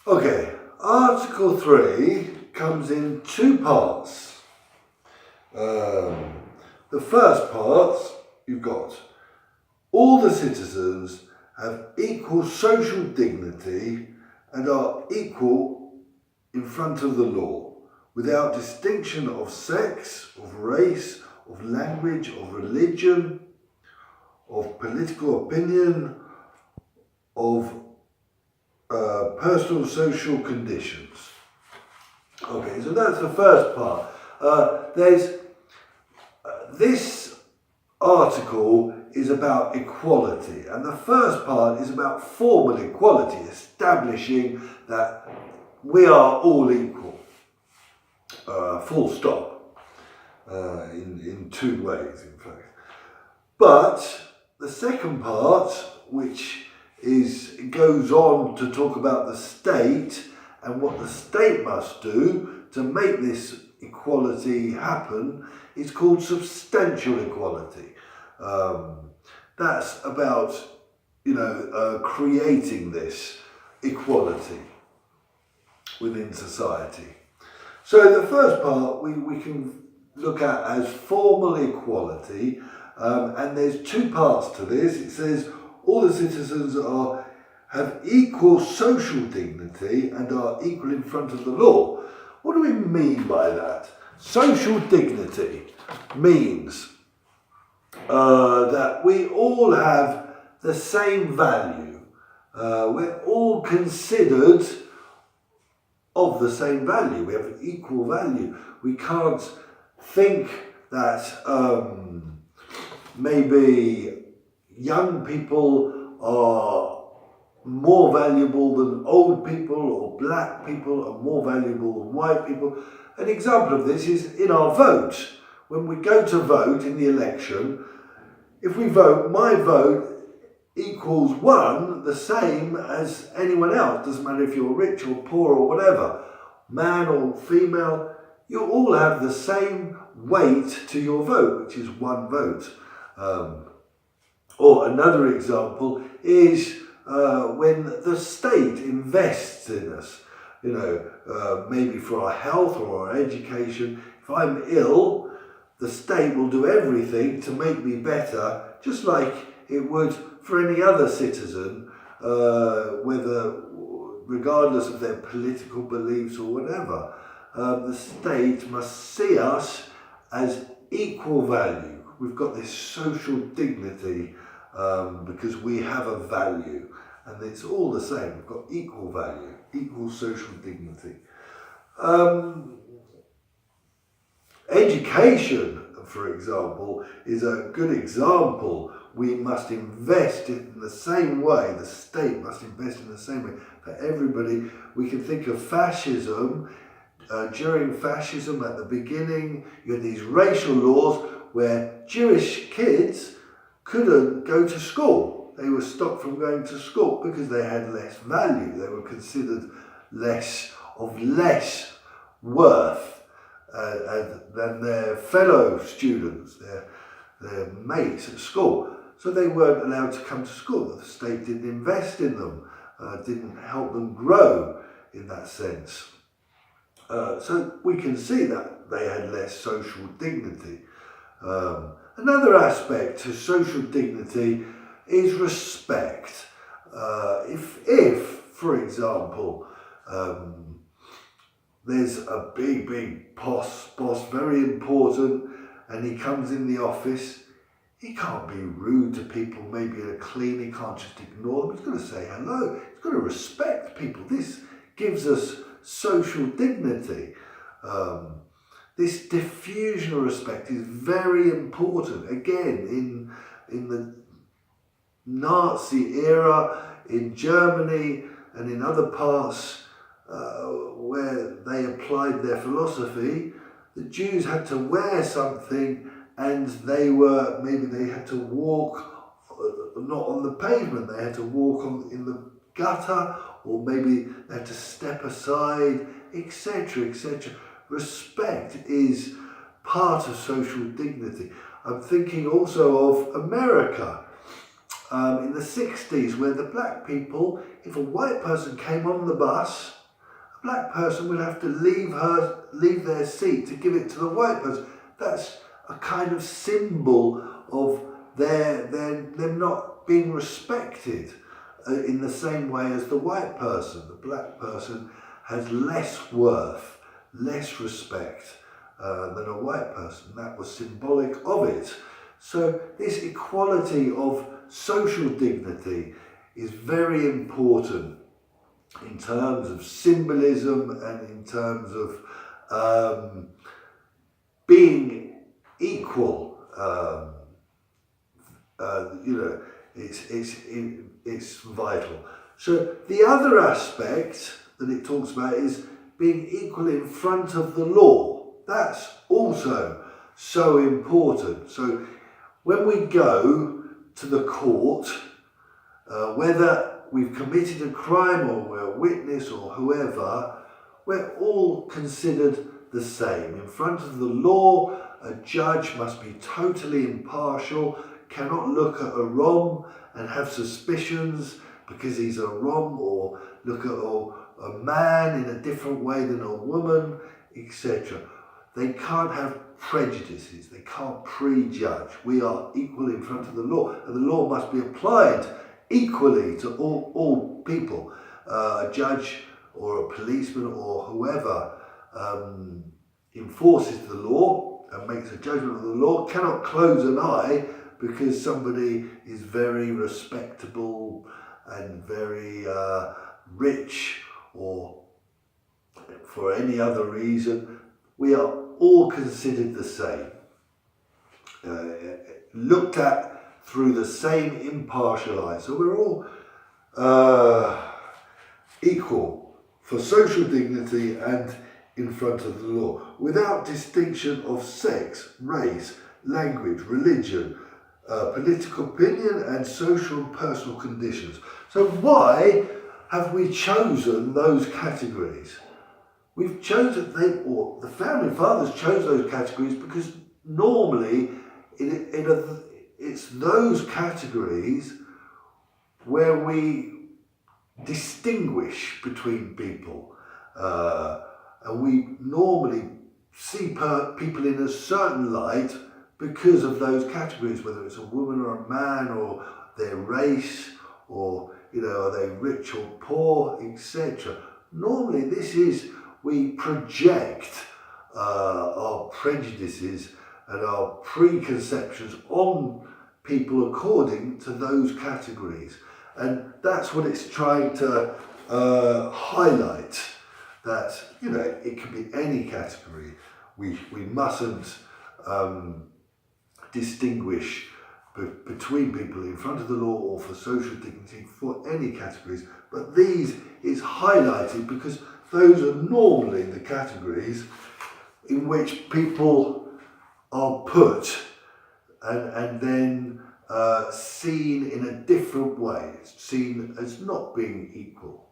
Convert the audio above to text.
Okay, Article 3 comes in two parts. The first part, you've got all the citizens have equal social dignity and are equal in front of the law, without distinction of sex, of race, of language, of religion, of political opinion, of personal social conditions. Okay, so that's the first part. This article is about equality, and the first part is about formal equality, establishing that we are all equal, full stop, in two ways, in fact. But the second part, which goes on to talk about the state and what the state must do to make this equality happen, is called substantial equality. That's about, creating this equality within society. So the first part we can look at as formal equality, and there's two parts to this. It says all the citizens have equal social dignity and are equal in front of the law. What do we mean by that? Social dignity means that we all have the same value. We're all considered of the same value. We have equal value. We can't think that maybe young people are more valuable than old people, or black people are more valuable than white people. An example of this is in our vote. When we go to vote in the election, if we vote, my vote equals 1, the same as anyone else. Doesn't matter if you're rich or poor or whatever, man or female, you all have the same weight to your vote, which is 1 vote. Or another example is when the state invests in us, maybe for our health or our education. If I'm ill, the state will do everything to make me better, just like it would for any other citizen, regardless of their political beliefs or whatever. The state must see us as equal value. We've got this social dignity because we have a value, and it's all the same. We've got equal value, equal social dignity. Education, for example, is a good example. We must invest in the same way. The state must invest in the same way for everybody. We can think of fascism. During fascism, at the beginning, you had these racial laws where Jewish kids couldn't go to school. They were stopped from going to school because they had less value. They were considered less worth than their fellow students, their mates at school. So they weren't allowed to come to school. The state didn't invest in them, didn't help them grow in that sense. So we can see that they had less social dignity. Another aspect to social dignity is respect. If, for example, there's a big boss, very important, and he comes in the office, he can't be rude to people, maybe in a clean, he can't just ignore them. He's got to say hello. He's got to respect people. This gives us social dignity. This diffusion of respect is very important. Again, in the Nazi era, in Germany and in other parts where they applied their philosophy, the Jews had to wear something, and they had to walk not on the pavement, they had to walk in the gutter, or maybe they had to step aside, etc., etc. Respect is part of social dignity. I'm thinking also of America. in the 60s, where the black people, if a white person came on the bus, a black person would have to leave their seat to give it to the white person. That's a kind of symbol of them not being respected in the same way as the white person. The black person has less worth, less respect than a white person. That was symbolic of it. So this equality of social dignity is very important in terms of symbolism and in terms of being equal. It's vital. So the other aspect that it talks about is being equal in front of the law. That's also so important. So when we go to the court, whether we've committed a crime or we're a witness or whoever, we're all considered the same. In front of the law, a judge must be totally impartial, cannot look at a Rom and have suspicions because he's a Rom, or look at a man in a different way than a woman, etc. They can't have prejudices, they can't prejudge. We are equal in front of the law, and the law must be applied equally to all people. A judge or a policeman or whoever enforces the law and makes a judgment of the law cannot close an eye because somebody is very respectable and very rich, or for any other reason. We are all considered the same, looked at through the same impartial eye. So we're all equal for social dignity and in front of the law, without distinction of sex, race, language, religion, political opinion and social and personal conditions. So why have we chosen those categories? We've chosen, the founding fathers chose those categories because normally it's those categories where we distinguish between people, and we normally see people in a certain light because of those categories, whether it's a woman or a man, or their race, or are they rich or poor, etc. Normally we project our prejudices and our preconceptions on people according to those categories. And that's what it's trying to highlight, that it can be any category. We mustn't distinguish between people in front of the law or for social dignity for any categories, but these is highlighted because those are normally the categories in which people are put and then seen in a different way, seen as not being equal.